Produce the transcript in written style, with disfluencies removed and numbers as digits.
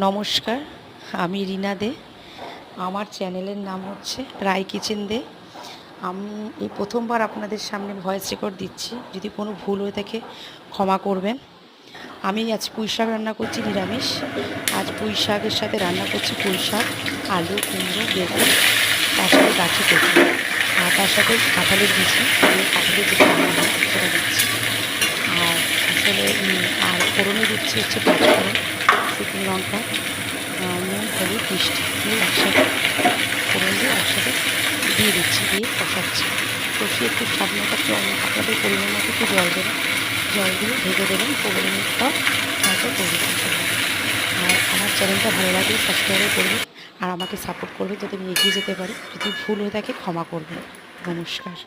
নমস্কার, আমি রীনা দে। আমার চ্যানেলের নাম হচ্ছে রায় কিচেন দে। আমি এই প্রথমবার আপনাদের সামনে ভয়েস রেকর্ড দিচ্ছি, যদি কোনো ভুল হয়ে থাকে ক্ষমা করবেন। আমি আজ পুঁই শাক রান্না করছি নিরামিষ। আজ পুঁই শাকের সাথে রান্না করছি পুঁই শাক, আলু, কুমড়ো, বেগুন, তার সাথে গাঠি কচু, আর তার সাথে কাঁঠালের বিচি দিয়ে কাঁঠালের যেটা রান্না হয় সেটা দিচ্ছি। আর আসলে আর ফোড়নে দিচ্ছি হচ্ছে পাঁচফোড়ন, শুকনো লঙ্কা, নুন, হলুদ, মিষ্টি দিয়ে একসাথে ফোড়ন দিয়ে একসাথে দিয়ে দিচ্ছি, দিয়ে কষাচ্ছি। কষিয়ে একটু স্বাদ মতো আপনাদের পরিমাণ মতো একটু জল দেবেন, জল দিয়ে ঢেকে দেবেন 15 মিনিট পর, তারপর পরিবেশন করবেন। আর আমার চ্যানেলটা ভালো লাগলে সাবস্ক্রাইব করবেন আর আমাকে সাপোর্ট করবেন যাতে আমি এগিয়ে যেতে পারি। যদি ভুল হয়ে থাকে ক্ষমা করবেন। নমস্কার।